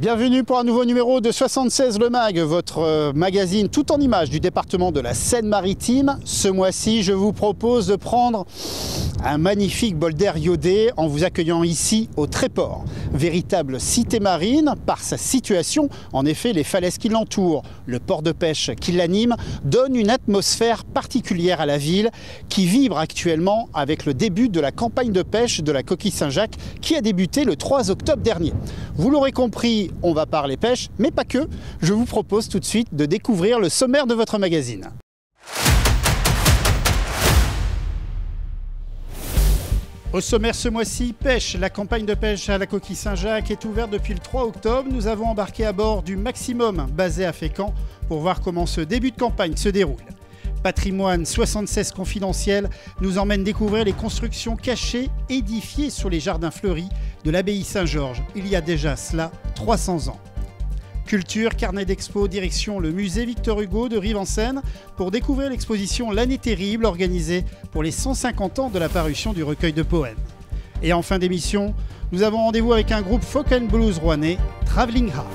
Bienvenue pour un nouveau numéro de 76 Le Mag, votre magazine tout en images du département de la Seine-Maritime. Ce mois-ci, je vous propose de prendre un magnifique bol d'air iodé en vous accueillant ici au Tréport. Véritable cité marine par sa situation. En effet, les falaises qui l'entourent, le port de pêche qui l'anime, donnent une atmosphère particulière à la ville qui vibre actuellement avec le début de la campagne de pêche de la Coquille Saint-Jacques qui a débuté le 3 octobre dernier. Vous l'aurez compris, on va parler pêche, mais pas que. Je vous propose tout de suite de découvrir le sommaire de votre magazine. Au sommaire ce mois-ci, pêche. La campagne de pêche à la Coquille Saint-Jacques est ouverte depuis le 3 octobre. Nous avons embarqué à bord du Maximum basé à Fécamp pour voir comment ce début de campagne se déroule. Patrimoine 76 confidentiel nous emmène découvrir les constructions cachées édifiées sur les jardins fleuris de l'abbaye Saint-Georges, il y a déjà cela 300 ans. Culture, carnet d'expo, direction le musée Victor Hugo de Rive-en-Seine pour découvrir l'exposition L'année terrible organisée pour les 150 ans de la parution du recueil de poèmes. Et en fin d'émission, nous avons rendez-vous avec un groupe folk and blues rouennais, Travelling Heart.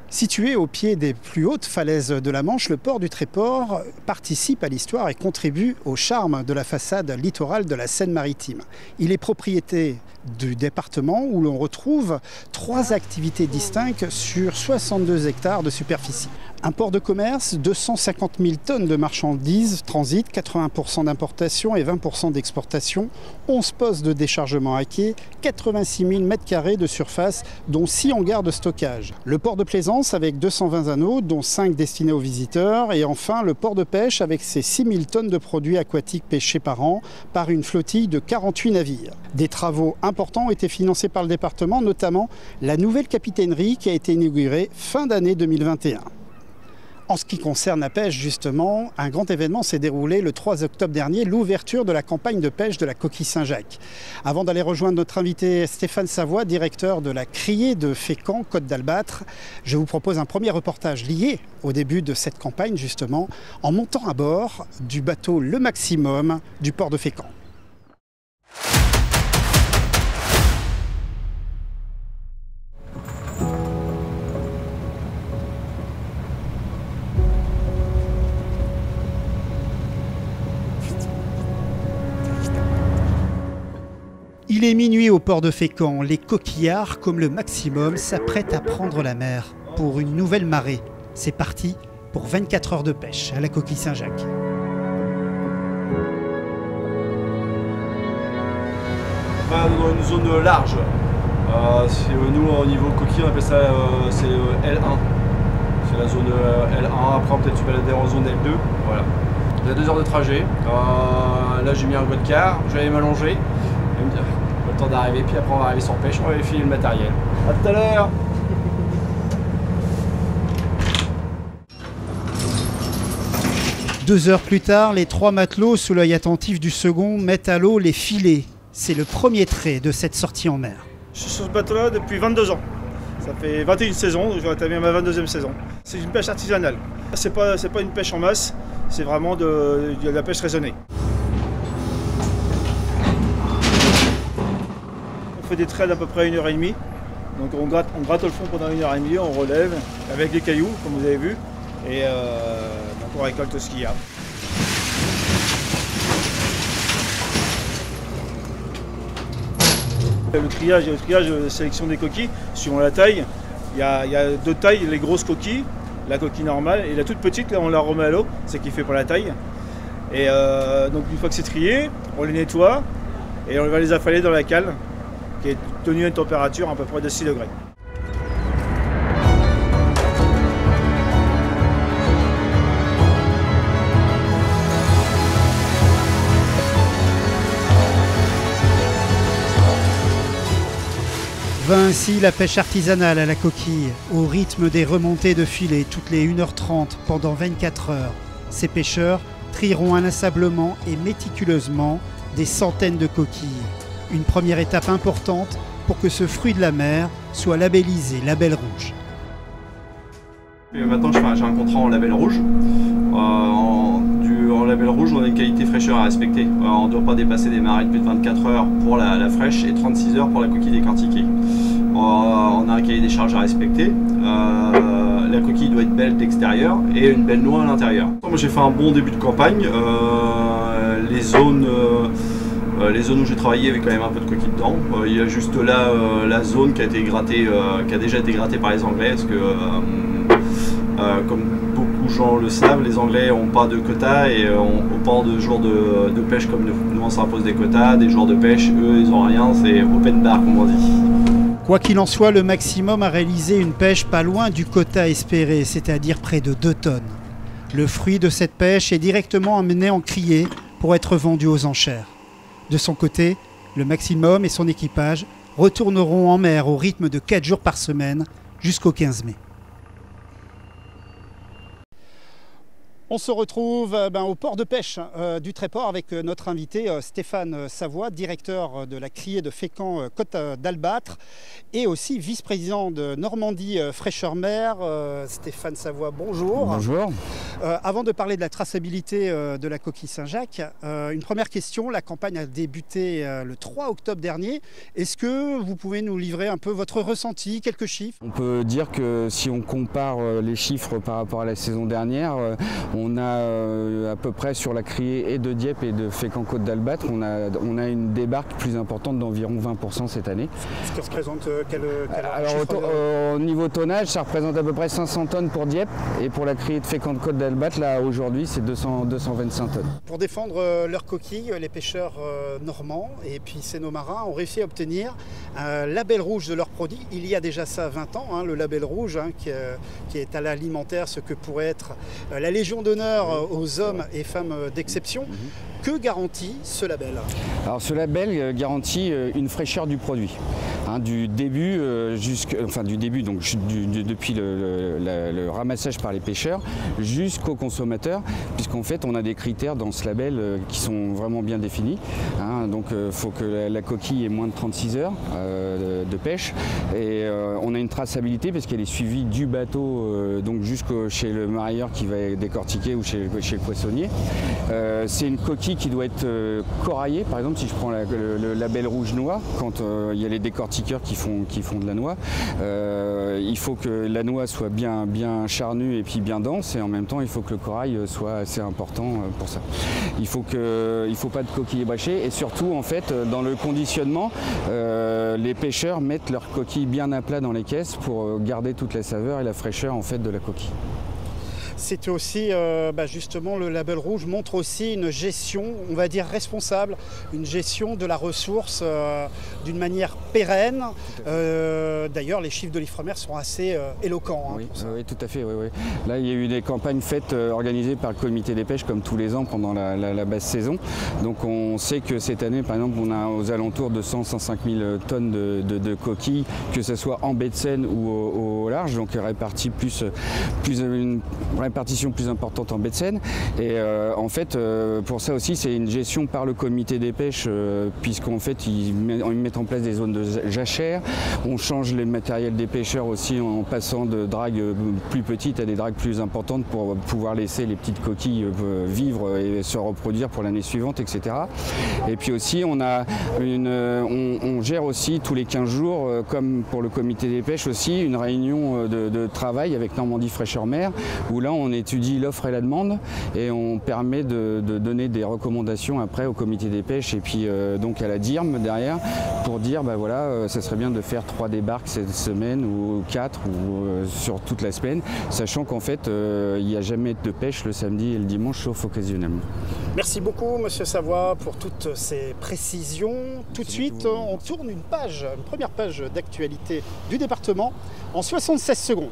Situé au pied des plus hautes falaises de la Manche, le port du Tréport participe à l'histoire et contribue au charme de la façade littorale de la Seine-Maritime. Il est propriété du département où l'on retrouve 3 activités distinctes sur 62 hectares de superficie. Un port de commerce, 250 000 tonnes de marchandises transitent, 80% d'importation et 20% d'exportation, 11 postes de déchargement à quai, 86 000 m² de surface, dont 6 hangars de stockage. Le port de plaisance avec 220 anneaux, dont 5 destinés aux visiteurs. Et enfin, le port de pêche avec ses 6 000 tonnes de produits aquatiques pêchés par an par une flottille de 48 navires. Des travaux importants ont été financés par le département, notamment la nouvelle capitainerie qui a été inaugurée fin d'année 2021. En ce qui concerne la pêche, justement, un grand événement s'est déroulé le 3 octobre dernier, l'ouverture de la campagne de pêche de la Coquille Saint-Jacques. Avant d'aller rejoindre notre invité Stéphane Savoie, directeur de la criée de Fécamp, Côte d'Albâtre, je vous propose un premier reportage lié au début de cette campagne, justement, en montant à bord du bateau Le Maximum du port de Fécamp. Il est minuit au port de Fécamp. Les coquillards, comme le Maximum, s'apprêtent à prendre la mer pour une nouvelle marée. C'est parti pour 24 heures de pêche à la Coquille Saint-Jacques. Dans une zone large. Nous, au niveau coquille, on appelle ça c'est L1. C'est la zone L1. Après, peut-être tu balader en zone L2. Voilà. Il y a 2 heures de trajet. Là, j'ai mis un bois de quart. Je vais aller m'allonger. Le temps d'arriver, puis après on va arriver sur pêche, on va filer le matériel. A tout à l'heure. 2 heures plus tard, les 3 matelots, sous l'œil attentif du second, mettent à l'eau les filets. C'est le premier trait de cette sortie en mer. Je suis sur ce bateau-là depuis 22 ans. Ça fait 21 saisons, je vais entamer ma 22e saison. C'est une pêche artisanale. C'est pas une pêche en masse, c'est vraiment de la pêche raisonnée. On fait des trades à peu près 1h30. Donc on gratte le fond pendant 1h30, on relève avec des cailloux, comme vous avez vu. Et donc on récolte ce qu'il y a. Le triage de sélection des coquilles, suivant la taille. Il y a 2 tailles, les grosses coquilles, la coquille normale, et la toute petite, là on la remet à l'eau, c'est qui fait pour la taille. Et donc une fois que c'est trié, on les nettoie et on va les affaler dans la cale, qui est tenue à une température à peu près de 6 degrés. Va ainsi la pêche artisanale à la coquille, au rythme des remontées de filets toutes les 1h30 pendant 24 heures. Ces pêcheurs trieront inlassablement et méticuleusement des centaines de coquilles. Une première étape importante pour que ce fruit de la mer soit labellisé Label Rouge. Et maintenant j'ai un contrat en label rouge, en label rouge, on a une qualité fraîcheur à respecter. On ne doit pas dépasser des marées de plus de 24 heures pour la fraîche et 36 heures pour la coquille décortiquée. On a un cahier des charges à respecter. La coquille doit être belle d'extérieur et une belle noix à l'intérieur. Moi j'ai fait un bon début de campagne. Les zones où j'ai travaillé, il y avait quand même un peu de coquille dedans. Il y a juste là la zone qui a déjà été grattée par les Anglais, parce que comme beaucoup de gens le savent, les Anglais n'ont pas de quotas et ont pas de jours de pêche comme nous on s'impose des quotas, des jours de pêche, eux ils n'ont rien, c'est open bar comme on dit. Quoi qu'il en soit, le Maximum a réalisé une pêche pas loin du quota espéré, c'est-à-dire près de 2 tonnes. Le fruit de cette pêche est directement amené en criée pour être vendu aux enchères. De son côté, le Maximum et son équipage retourneront en mer au rythme de 4 jours par semaine jusqu'au 15 mai. On se retrouve au port de pêche du Tréport avec notre invité Stéphane Savoie, directeur de la criée de Fécamp Côte d'Albâtre et aussi vice-président de Normandie Fraîcheur Mer. Stéphane Savoie, bonjour. Bonjour. Avant de parler de la traçabilité de la coquille Saint-Jacques, une première question. La campagne a débuté le 3 octobre dernier. Est-ce que vous pouvez nous livrer un peu votre ressenti, quelques chiffres? On peut dire que si on compare les chiffres par rapport à la saison dernière, on a à peu près sur la criée et de Dieppe et de Fécamp Côte d'Albâtre, on a une débarque plus importante d'environ 20% cette année. Ce qui représente quel Alors au niveau tonnage, ça représente à peu près 500 tonnes pour Dieppe et pour la criée de Fécamp Côte d'Albâtre, là aujourd'hui c'est 225 tonnes. Pour défendre leurs coquilles, les pêcheurs normands et puis Cénomarins ont réussi à obtenir un label rouge de leurs produits. Il y a déjà ça 20 ans, le label rouge qui est à l'alimentaire, ce que pourrait être la Légion d'honneur aux hommes et femmes d'exception. Que garantit ce label? Alors ce label garantit une fraîcheur du produit, du début depuis le ramassage par les pêcheurs jusqu'au consommateur, puisqu'en fait on a des critères dans ce label qui sont vraiment bien définis. Donc il faut que la coquille ait moins de 36 heures de pêche et on a une traçabilité parce qu'elle est suivie du bateau donc chez le marailleur qui va décortiquer ou chez le poissonnier. C'est une coquille qui doit être coraillée. Par exemple, si je prends le label rouge noix, quand il y a les décortiqueurs qui font de la noix, il faut que la noix soit bien charnue et puis bien dense, et en même temps il faut que le corail soit assez important pour ça. Il faut pas de coquille ébréchée, et surtout en fait dans le conditionnement, les pêcheurs mettent leur coquille bien à plat dans les caisses pour garder toute la saveur et la fraîcheur en fait de la coquille. C'est aussi, justement, le label rouge montre aussi une gestion, on va dire responsable, une gestion de la ressource d'une manière pérenne. D'ailleurs, les chiffres de l'Ifremer sont assez éloquents. Oui, tout à fait. Oui. Là, il y a eu des campagnes faites, organisées par le comité des pêches, comme tous les ans, pendant la basse saison. Donc on sait que cette année, par exemple, on a aux alentours de 100-105 000 tonnes de coquilles, que ce soit en baie de Seine ou au large, donc une répartition plus importante en baie de Seine. Et en fait, pour ça aussi, c'est une gestion par le comité des pêches, puisqu'en fait, ils mettent en place des zones de jachère. On change les matériels des pêcheurs aussi en passant de dragues plus petites à des dragues plus importantes pour pouvoir laisser les petites coquilles vivre et se reproduire pour l'année suivante, etc. Et puis aussi, on gère aussi tous les 15 jours, comme pour le comité des pêches aussi, une réunion de travail avec Normandie Fraîcheur Mer, où là, on étudie l'offre et la demande et on permet de donner des recommandations après au comité des pêches et puis donc à la DIRM derrière pour dire ça serait bien de faire 3 débarques cette semaine ou 4 ou sur toute la semaine, sachant qu'en fait il n'y a jamais de pêche le samedi et le dimanche sauf occasionnellement. Merci beaucoup Monsieur Savoie pour toutes ces précisions. Tout de suite, on tourne une première page d'actualité du département en 76 secondes.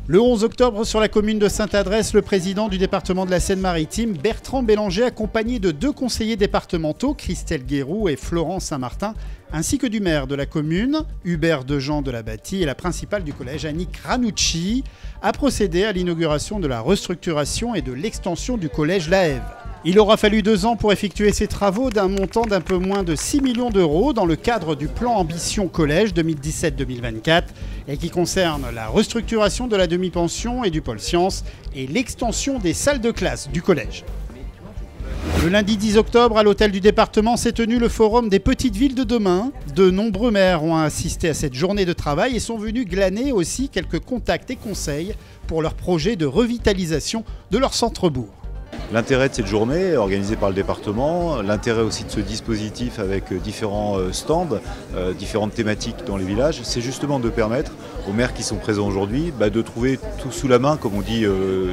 Le 11 octobre, sur la commune de Sainte-Adresse, le président du département de la Seine-Maritime, Bertrand Bélanger, accompagné de 2 conseillers départementaux, Christelle Guéroux et Florent Saint-Martin, ainsi que du maire de la commune, Hubert Dejean de la Bâtie, et la principale du collège, Annick Ranucci, a procédé à l'inauguration de la restructuration et de l'extension du collège La Hève. Il aura fallu 2 ans pour effectuer ces travaux d'un montant d'un peu moins de 6 millions d'euros dans le cadre du plan Ambition Collège 2017-2024 et qui concerne la restructuration de la demi-pension et du pôle sciences et l'extension des salles de classe du collège. Le lundi 10 octobre, à l'hôtel du département, s'est tenu le forum des petites villes de demain. De nombreux maires ont assisté à cette journée de travail et sont venus glaner aussi quelques contacts et conseils pour leur projet de revitalisation de leur centre-bourg. L'intérêt de cette journée organisée par le département, l'intérêt aussi de ce dispositif avec différents stands, différentes thématiques dans les villages, c'est justement de permettre aux maires qui sont présents aujourd'hui de trouver tout sous la main, comme on dit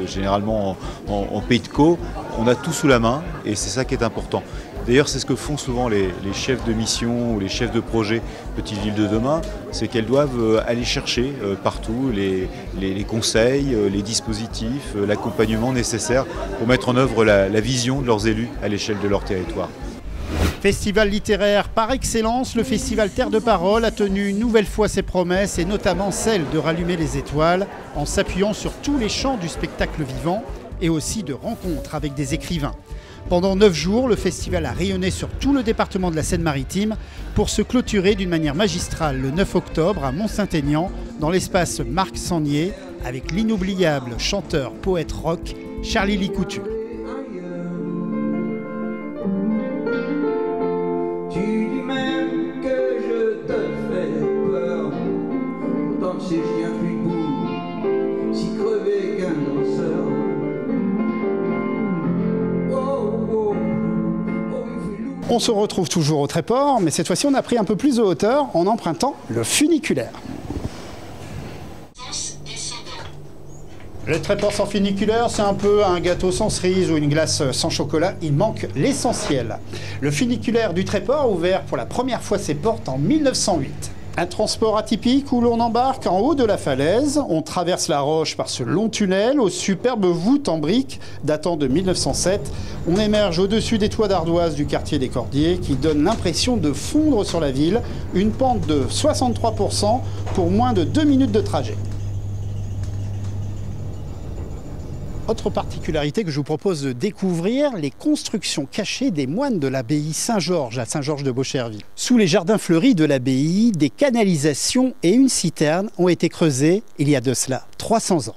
généralement en pays de co, on a tout sous la main et c'est ça qui est important. D'ailleurs, c'est ce que font souvent les chefs de mission ou les chefs de projet Petites Villes de demain, c'est qu'elles doivent aller chercher partout les conseils, les dispositifs, l'accompagnement nécessaire pour mettre en œuvre la vision de leurs élus à l'échelle de leur territoire. Festival littéraire par excellence, le festival Terre de Parole a tenu une nouvelle fois ses promesses et notamment celle de rallumer les étoiles en s'appuyant sur tous les champs du spectacle vivant et aussi de rencontres avec des écrivains. Pendant 9 jours, le festival a rayonné sur tout le département de la Seine-Maritime pour se clôturer d'une manière magistrale le 9 octobre à Mont-Saint-Aignan dans l'espace Marc Sangnier avec l'inoubliable chanteur poète rock Charlie Licoutu. Tu dis même que je te fais peur, pourtant tu sais je viens plus debout, si crevé qu'un danseur. On se retrouve toujours au Tréport, mais cette fois-ci on a pris un peu plus de hauteur en empruntant le funiculaire. Le Tréport sans funiculaire, c'est un peu un gâteau sans cerise ou une glace sans chocolat, il manque l'essentiel. Le funiculaire du Tréport, ouvert pour la première fois ses portes en 1908. Un transport atypique où l'on embarque en haut de la falaise, on traverse la roche par ce long tunnel aux superbes voûtes en briques datant de 1907. On émerge au-dessus des toits d'ardoise du quartier des Cordiers qui donne l'impression de fondre sur la ville, une pente de 63% pour moins de 2 minutes de trajet. Autre particularité que je vous propose de découvrir, les constructions cachées des moines de l'abbaye Saint-Georges à Saint-Georges-de-Beaucherville. Sous les jardins fleuris de l'abbaye, des canalisations et une citerne ont été creusées il y a de cela 300 ans.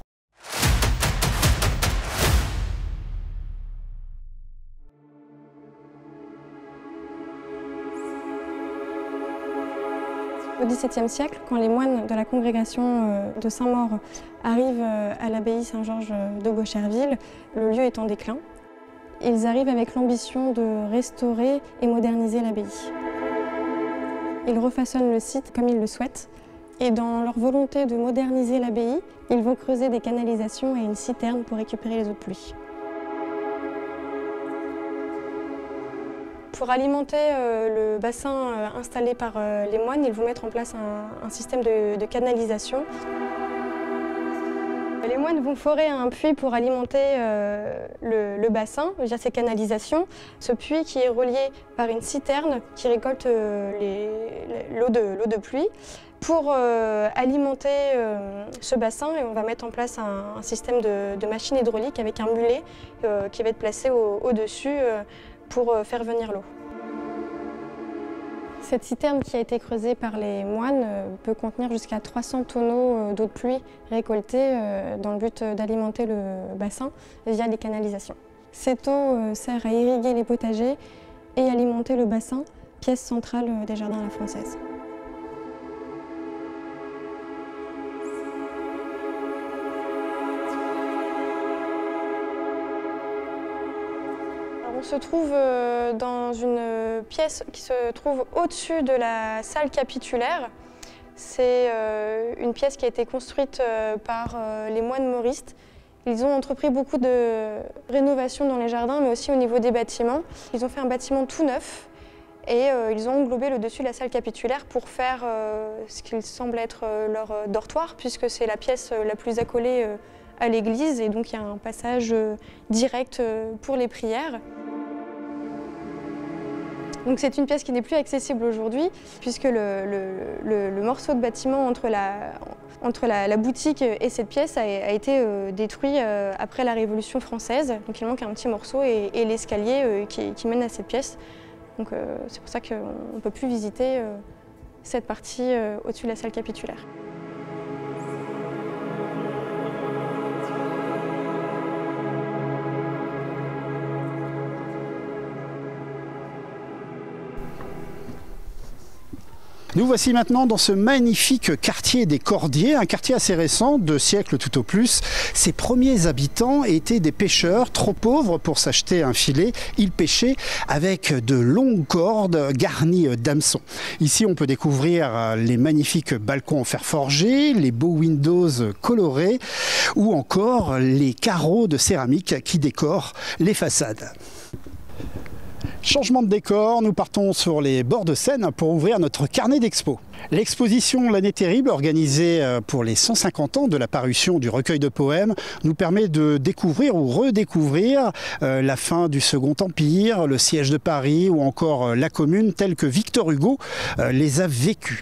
Au XVIIe siècle, quand les moines de la congrégation de Saint-Maur arrivent à l'abbaye Saint-Georges de Beaucherville, le lieu est en déclin. Ils arrivent avec l'ambition de restaurer et moderniser l'abbaye. Ils refaçonnent le site comme ils le souhaitent et dans leur volonté de moderniser l'abbaye, ils vont creuser des canalisations et une citerne pour récupérer les eaux de pluie. Pour alimenter le bassin installé par les moines, ils vont mettre en place un système de canalisation. Les moines vont forer un puits pour alimenter le bassin via ces canalisations. Ce puits qui est relié par une citerne qui récolte l'eau de pluie. Pour alimenter ce bassin, on va mettre en place un système de machine hydraulique avec un mulet qui va être placé au-dessus pour faire venir l'eau. Cette citerne qui a été creusée par les moines peut contenir jusqu'à 300 tonneaux d'eau de pluie récoltée dans le but d'alimenter le bassin via les canalisations. Cette eau sert à irriguer les potagers et alimenter le bassin, pièce centrale des jardins à la française. On se trouve dans une pièce qui se trouve au-dessus de la salle capitulaire. C'est une pièce qui a été construite par les moines mauristes. Ils ont entrepris beaucoup de rénovations dans les jardins, mais aussi au niveau des bâtiments. Ils ont fait un bâtiment tout neuf et ils ont englobé le dessus de la salle capitulaire pour faire ce qu'il semble être leur dortoir, puisque c'est la pièce la plus accolée à l'église et donc il y a un passage direct pour les prières. Donc c'est une pièce qui n'est plus accessible aujourd'hui puisque le morceau de bâtiment entre entre la boutique et cette pièce a été détruit après la Révolution française. Donc il manque un petit morceau et l'escalier qui mène à cette pièce. Donc c'est pour ça qu'on ne peut plus visiter cette partie au-dessus de la salle capitulaire. Nous voici maintenant dans ce magnifique quartier des Cordiers, un quartier assez récent, 2 siècles tout au plus. Ses premiers habitants étaient des pêcheurs trop pauvres pour s'acheter un filet. Ils pêchaient avec de longues cordes garnies d'hameçons. Ici, on peut découvrir les magnifiques balcons en fer forgé, les beaux windows colorés ou encore les carreaux de céramique qui décorent les façades. Changement de décor, nous partons sur les bords de Seine pour ouvrir notre carnet d'expo. L'exposition L'année terrible, organisée pour les 150 ans de la parution du recueil de poèmes, nous permet de découvrir ou redécouvrir la fin du Second Empire, le siège de Paris ou encore la Commune telle que Victor Hugo les a vécus.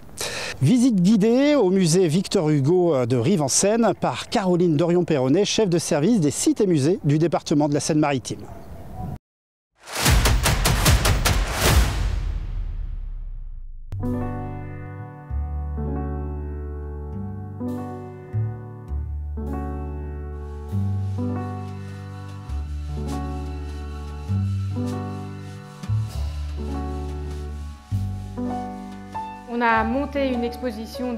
Visite guidée au musée Victor Hugo de Rive-en-Seine par Caroline Dorion-Perronnet, chef de service des sites et musées du département de la Seine-Maritime. On a monté une exposition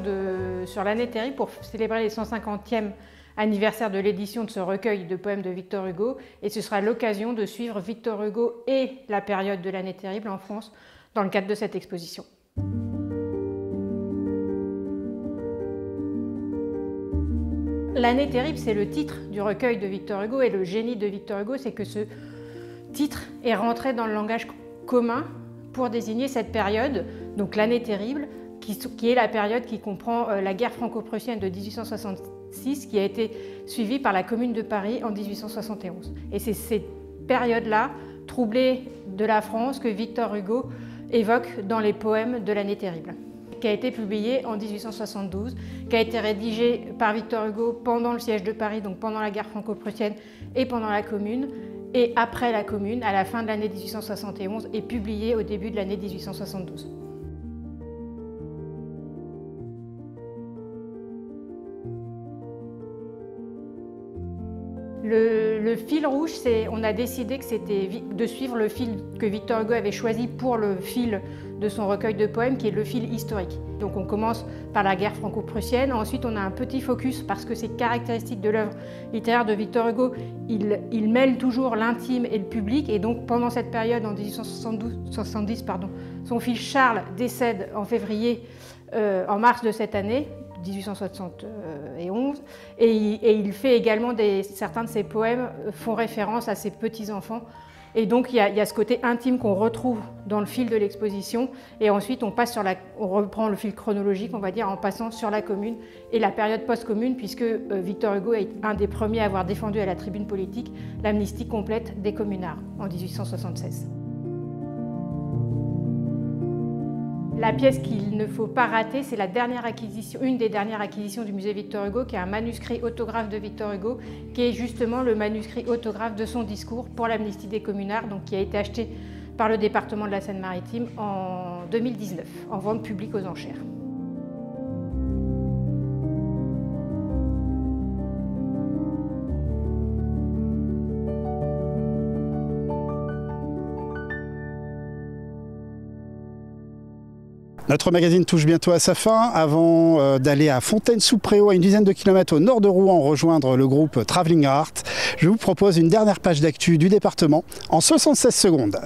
sur l'année terrible pour célébrer les 150e anniversaire de l'édition de ce recueil de poèmes de Victor Hugo, et ce sera l'occasion de suivre Victor Hugo et la période de l'année terrible en France dans le cadre de cette exposition. L'année terrible, c'est le titre du recueil de Victor Hugo, et le génie de Victor Hugo, c'est que ce titre est rentré dans le langage commun pour désigner cette période, donc l'année terrible, qui est la période qui comprend la guerre franco-prussienne de 1866, qui a été suivie par la Commune de Paris en 1871. Et c'est cette période-là, troublée de la France, que Victor Hugo évoque dans les poèmes de l'année terrible, qui a été publié en 1872, qui a été rédigé par Victor Hugo pendant le siège de Paris, donc pendant la guerre franco-prussienne et pendant la Commune, et après la Commune, à la fin de l'année 1871, et publié au début de l'année 1872. Le fil rouge, on a décidé que c'était de suivre le fil que Victor Hugo avait choisi pour le fil de son recueil de poèmes, qui est le fil historique. Donc on commence par la guerre franco-prussienne, ensuite on a un petit focus, parce que c'est caractéristique de l'œuvre littéraire de Victor Hugo, il mêle toujours l'intime et le public, et donc pendant cette période, en 1870, son fils Charles décède en mars de cette année, 1871, et il fait également certains de ses poèmes font référence à ses petits-enfants. Et donc il y a ce côté intime qu'on retrouve dans le fil de l'exposition, et ensuite on reprend le fil chronologique, on va dire, en passant sur la Commune et la période post-Commune, puisque Victor Hugo est un des premiers à avoir défendu à la tribune politique l'amnistie complète des communards en 1876. La pièce qu'il ne faut pas rater, c'est une des dernières acquisitions du musée Victor Hugo, qui est un manuscrit autographe de Victor Hugo, qui est justement le manuscrit autographe de son discours pour l'amnistie des communards, donc qui a été acheté par le département de la Seine-Maritime en 2019, en vente publique aux enchères. Notre magazine touche bientôt à sa fin. Avant d'aller à Fontaine-sous-Préaux, à une dizaine de kilomètres au nord de Rouen, rejoindre le groupe Travelling Art, je vous propose une dernière page d'actu du département en 76 secondes.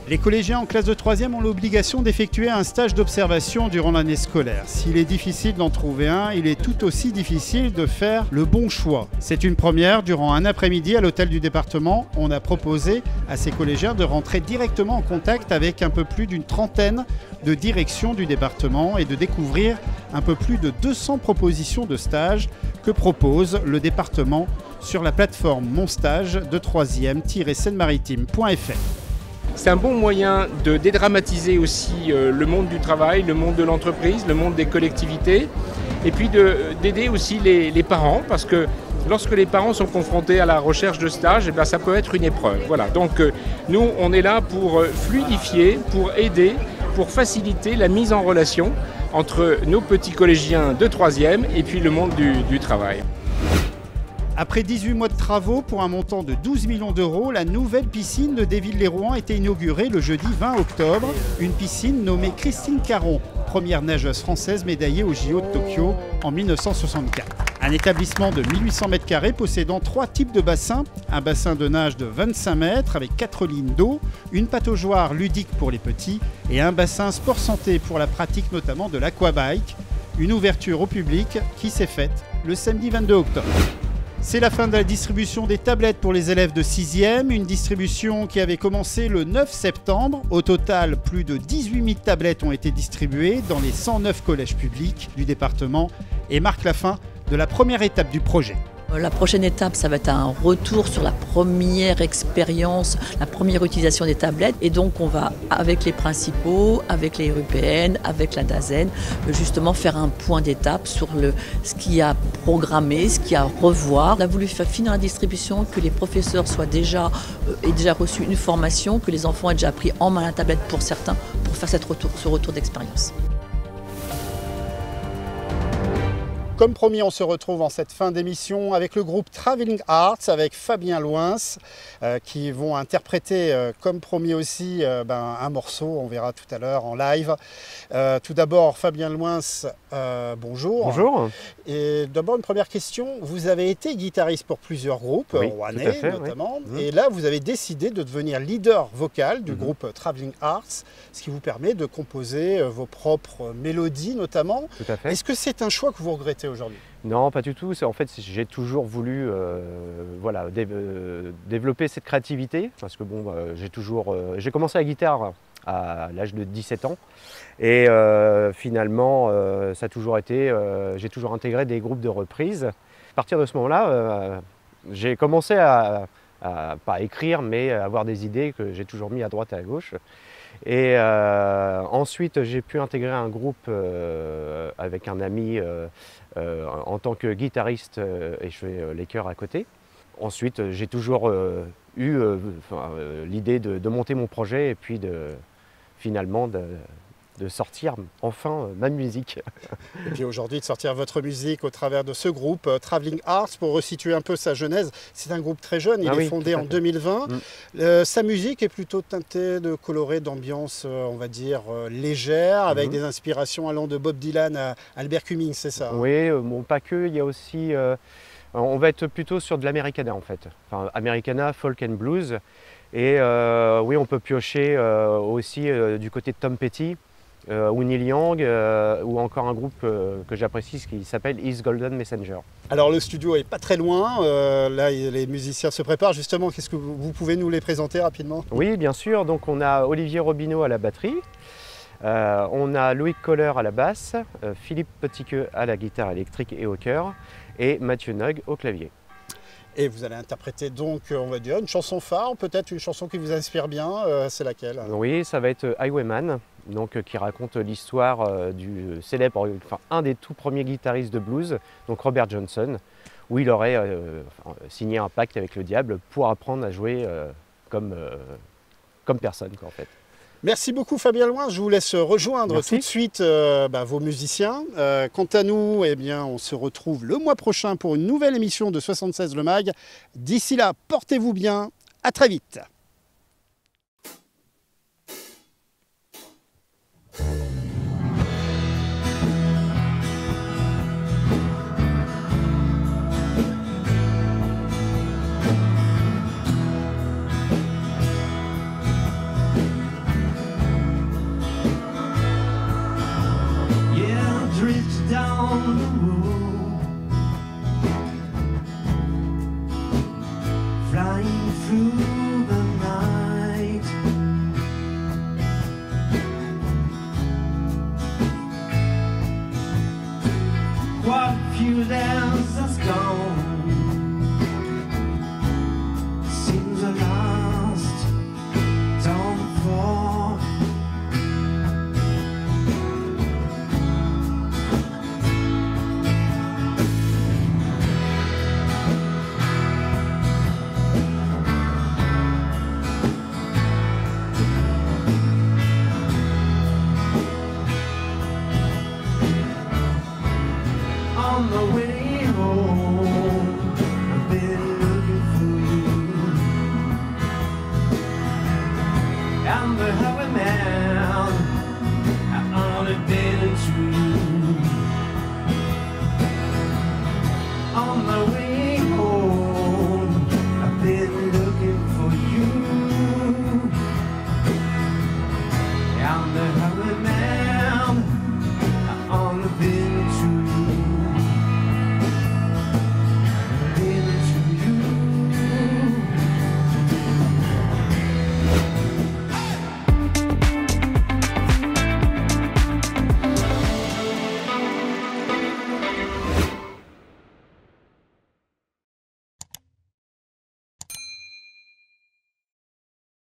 Les collégiens en classe de 3e ont l'obligation d'effectuer un stage d'observation durant l'année scolaire. S'il est difficile d'en trouver un, il est tout aussi difficile de faire le bon choix. C'est une première. Durant un après-midi à l'hôtel du département, on a proposé à ces collégiens de rentrer directement en contact avec un peu plus d'une trentaine de directions du département et de découvrir un peu plus de 200 propositions de stage que propose le département sur la plateforme Mon Stage de 3e-seine-maritime.fr. C'est un bon moyen de dédramatiser aussi le monde du travail, le monde de l'entreprise, le monde des collectivités, et puis d'aider aussi les parents, parce que lorsque les parents sont confrontés à la recherche de stage, eh bien, ça peut être une épreuve. Voilà. Donc nous, on est là pour fluidifier, pour aider, pour faciliter la mise en relation entre nos petits collégiens de 3e et puis le monde du travail. Après 18 mois de travaux pour un montant de 12 millions d'euros, la nouvelle piscine de Déville-les-Rouen a été inaugurée le jeudi 20 octobre. Une piscine nommée Christine Caron, première nageuse française médaillée au JO de Tokyo en 1964. Un établissement de 1800 m² possédant 3 types de bassins. Un bassin de nage de 25 mètres avec 4 lignes d'eau, une pataugeoire ludique pour les petits et un bassin sport santé pour la pratique notamment de l'aquabike. Une ouverture au public qui s'est faite le samedi 22 octobre. C'est la fin de la distribution des tablettes pour les élèves de 6e, une distribution qui avait commencé le 9 septembre. Au total, plus de 18 000 tablettes ont été distribuées dans les 109 collèges publics du département et marque la fin de la première étape du projet. La prochaine étape, ça va être un retour sur la première expérience, la première utilisation des tablettes. Et donc, on va, avec les principaux, avec les RUPN, avec la DAZEN, justement faire un point d'étape sur ce qu'il y a programmé, ce qu'il y a à revoir. On a voulu faire finir la distribution, que les professeurs aient déjà reçu une formation, que les enfants aient déjà pris en main la tablette pour certains, pour faire ce retour d'expérience. Comme promis, on se retrouve en cette fin d'émission avec le groupe Travelling Arts, avec Fabien Louins, qui vont interpréter, comme promis aussi, un morceau, on verra tout à l'heure en live. Tout d'abord, Fabien Louins, bonjour. Bonjour. Et d'abord, une première question. Vous avez été guitariste pour plusieurs groupes, rouennais notamment, oui. et là, vous avez décidé de devenir leader vocal du groupe Travelling Arts, ce qui vous permet de composer vos propres mélodies notamment. Tout à fait. Est-ce que c'est un choix que vous regrettez aujourd'hui? Non, pas du tout. En fait, j'ai toujours voulu développer cette créativité parce que j'ai commencé la guitare à l'âge de 17 ans et finalement, ça a toujours été, j'ai toujours intégré des groupes de reprises. À partir de ce moment-là, j'ai commencé à pas écrire, mais à avoir des idées que j'ai toujours mis à droite et à gauche. Et ensuite, j'ai pu intégrer un groupe avec un ami en tant que guitariste et je fais les chœurs à côté. Ensuite, j'ai toujours eu l'idée de monter mon projet et puis finalement de sortir enfin ma musique. Et puis aujourd'hui de sortir votre musique au travers de ce groupe Travelling Arts. Pour resituer un peu sa genèse, c'est un groupe très jeune, il est fondé en 2020. Sa musique est plutôt teintée de coloré, d'ambiance on va dire légère, avec des inspirations allant de Bob Dylan à Albert Cummings, c'est ça? Oui, bon, pas que, il y a aussi, on va être plutôt sur de l'Americana en fait, enfin Americana, folk and blues. Et oui, on peut piocher aussi du côté de Tom Petty, ou Neil Young, ou encore un groupe que j'apprécie qui s'appelle His Golden Messenger. Alors le studio est pas très loin, là les musiciens se préparent justement, qu'est-ce que vous pouvez nous les présenter rapidement? Oui, bien sûr, donc on a Olivier Robineau à la batterie, on a Loïc Kohler à la basse, Philippe Petitqueux à la guitare électrique et au chœur, et Mathieu Nug au clavier. Et vous allez interpréter donc, on va dire, une chanson phare, peut-être une chanson qui vous inspire bien, c'est laquelle? Oui, ça va être Highwayman, donc, qui raconte l'histoire du célèbre, enfin un des tout premiers guitaristes de blues, donc Robert Johnson, où il aurait signé un pacte avec le diable pour apprendre à jouer comme personne, quoi, en fait. Merci beaucoup Fabien Louins, je vous laisse rejoindre tout de suite vos musiciens. Quant à nous, eh bien, on se retrouve le mois prochain pour une nouvelle émission de 76 Le Mag. D'ici là, portez-vous bien, à très vite. Down the road, flying through the remember how we met.